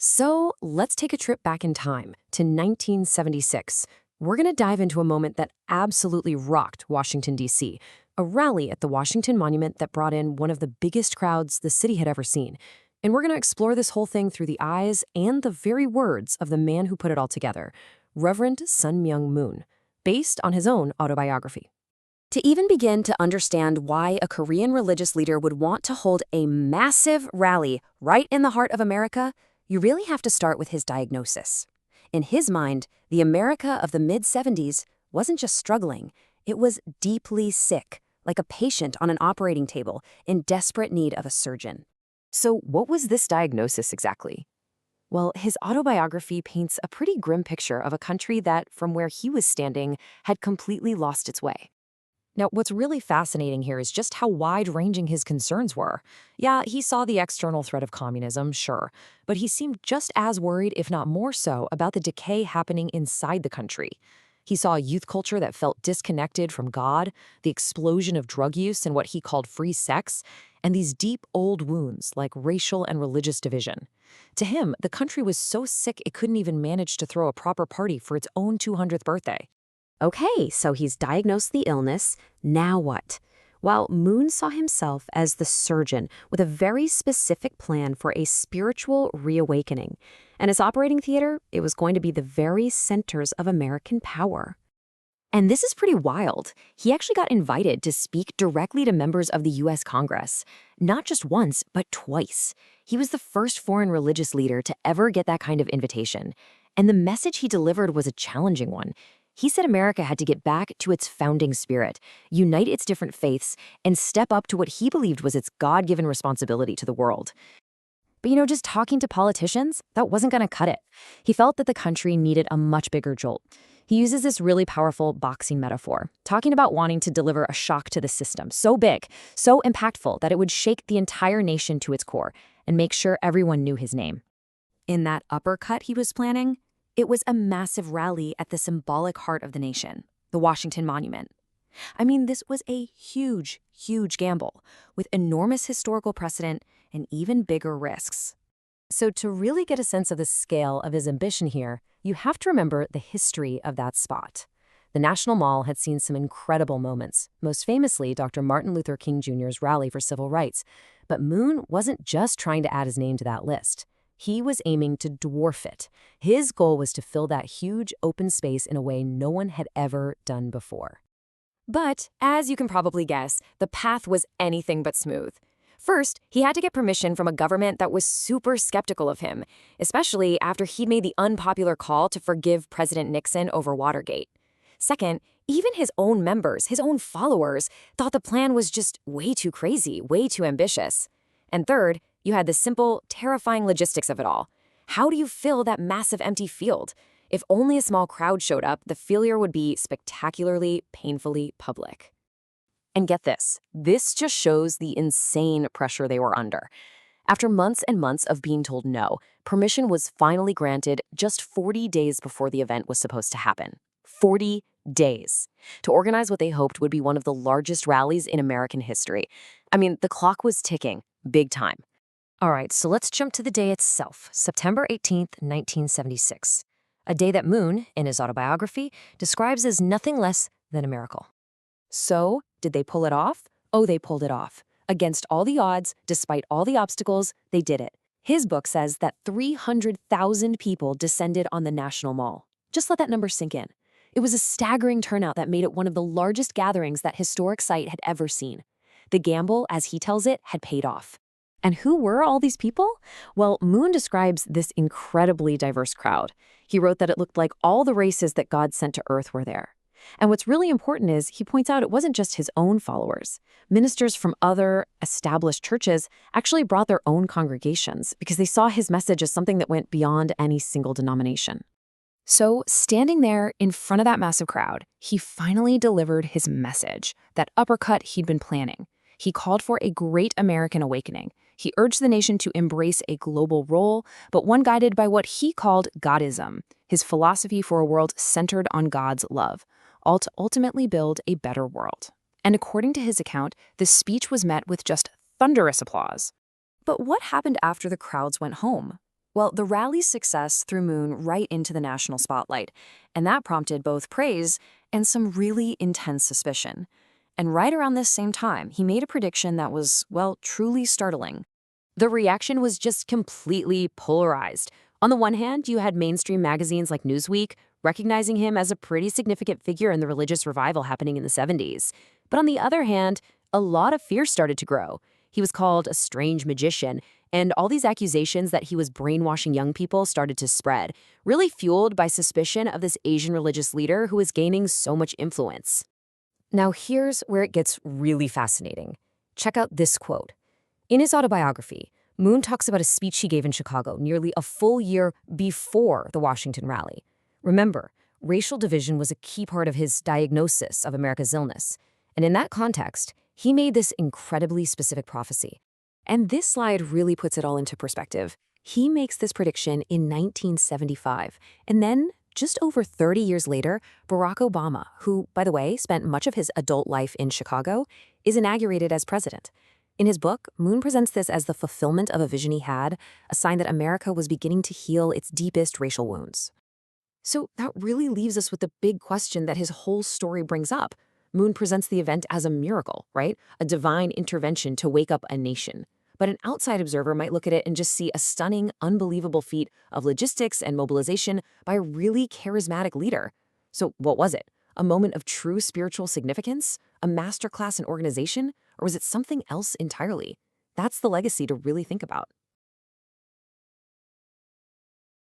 So let's take a trip back in time to 1976. We're going to dive into a moment that absolutely rocked Washington, D.C., a rally at the Washington Monument that brought in one of the biggest crowds the city had ever seen. And we're going to explore this whole thing through the eyes and the very words of the man who put it all together, Reverend Sun Myung Moon, based on his own autobiography. To even begin to understand why a Korean religious leader would want to hold a massive rally right in the heart of America, you really have to start with his diagnosis. In his mind, the America of the mid-70s wasn't just struggling, it was deeply sick, like a patient on an operating table in desperate need of a surgeon. So what was this diagnosis exactly? Well, his autobiography paints a pretty grim picture of a country that, from where he was standing, had completely lost its way. Now, what's really fascinating here is just how wide-ranging his concerns were. Yeah, he saw the external threat of communism, sure, but he seemed just as worried, if not more so, about the decay happening inside the country. He saw a youth culture that felt disconnected from God, the explosion of drug use and what he called free sex, and these deep old wounds like racial and religious division. To him, the country was so sick it couldn't even manage to throw a proper party for its own 200th birthday. Okay, so he's diagnosed the illness. Now what? Well, Moon saw himself as the surgeon with a very specific plan for a spiritual reawakening. And his operating theater, it was going to be the very centers of American power. And this is pretty wild. He actually got invited to speak directly to members of the U.S. Congress. Not just once, but twice. He was the first foreign religious leader to ever get that kind of invitation. And the message he delivered was a challenging one. He said America had to get back to its founding spirit, unite its different faiths, and step up to what he believed was its God-given responsibility to the world. But just talking to politicians, that wasn't going to cut it. He felt that the country needed a much bigger jolt. He uses this really powerful boxing metaphor, talking about wanting to deliver a shock to the system, so big, so impactful that it would shake the entire nation to its core and make sure everyone knew his name. In that uppercut he was planning, it was a massive rally at the symbolic heart of the nation, the Washington Monument. I mean, this was a huge, huge gamble, with enormous historical precedent and even bigger risks. So to really get a sense of the scale of his ambition here, you have to remember the history of that spot. The National Mall had seen some incredible moments, most famously Dr. Martin Luther King Jr.'s rally for civil rights. But Moon wasn't just trying to add his name to that list. He was aiming to dwarf it. His goal was to fill that huge open space in a way no one had ever done before. But, as you can probably guess, the path was anything but smooth. First, he had to get permission from a government that was super skeptical of him, especially after he'd made the unpopular call to forgive President Nixon over Watergate. Second, even his own members, his own followers, thought the plan was just way too crazy, way too ambitious. And third, you had the simple, terrifying logistics of it all. How do you fill that massive empty field? If only a small crowd showed up, the failure would be spectacularly, painfully public. And get this just shows the insane pressure they were under. After months and months of being told no, permission was finally granted just 40 days before the event was supposed to happen. 40 days to organize what they hoped would be one of the largest rallies in American history. I mean, the clock was ticking, big time. All right, so let's jump to the day itself, September 18th, 1976. A day that Moon, in his autobiography, describes as nothing less than a miracle. So, did they pull it off? Oh, they pulled it off. Against all the odds, despite all the obstacles, they did it. His book says that 300,000 people descended on the National Mall. Just let that number sink in. It was a staggering turnout that made it one of the largest gatherings that historic site had ever seen. The gamble, as he tells it, had paid off. And who were all these people? Well, Moon describes this incredibly diverse crowd. He wrote that it looked like all the races that God sent to Earth were there. And what's really important is he points out it wasn't just his own followers. Ministers from other established churches actually brought their own congregations because they saw his message as something that went beyond any single denomination. So, standing there in front of that massive crowd, he finally delivered his message, that uppercut he'd been planning. He called for a great American awakening. He urged the nation to embrace a global role, but one guided by what he called Godism, his philosophy for a world centered on God's love, all to ultimately build a better world. And according to his account, the speech was met with just thunderous applause. But what happened after the crowds went home? Well, the rally's success threw Moon right into the national spotlight, and that prompted both praise and some really intense suspicion. And right around this same time, he made a prediction that was, well, truly startling. The reaction was just completely polarized. On the one hand, you had mainstream magazines like Newsweek recognizing him as a pretty significant figure in the religious revival happening in the 70s. But on the other hand, a lot of fear started to grow. He was called a strange magician, and all these accusations that he was brainwashing young people started to spread, really fueled by suspicion of this Asian religious leader who was gaining so much influence. Now, here's where it gets really fascinating. Check out this quote. In his autobiography, Moon talks about a speech he gave in Chicago nearly a full year before the Washington rally. Remember, racial division was a key part of his diagnosis of America's illness. And in that context, he made this incredibly specific prophecy. And this slide really puts it all into perspective. He makes this prediction in 1975, and then just over 30 years later, Barack Obama, who, by the way, spent much of his adult life in Chicago, is inaugurated as president. In his book, Moon presents this as the fulfillment of a vision he had, a sign that America was beginning to heal its deepest racial wounds. So that really leaves us with the big question that his whole story brings up. Moon presents the event as a miracle, right? A divine intervention to wake up a nation. But an outside observer might look at it and just see a stunning, unbelievable feat of logistics and mobilization by a really charismatic leader. So what was it? A moment of true spiritual significance? A masterclass in organization? Or was it something else entirely? That's the legacy to really think about.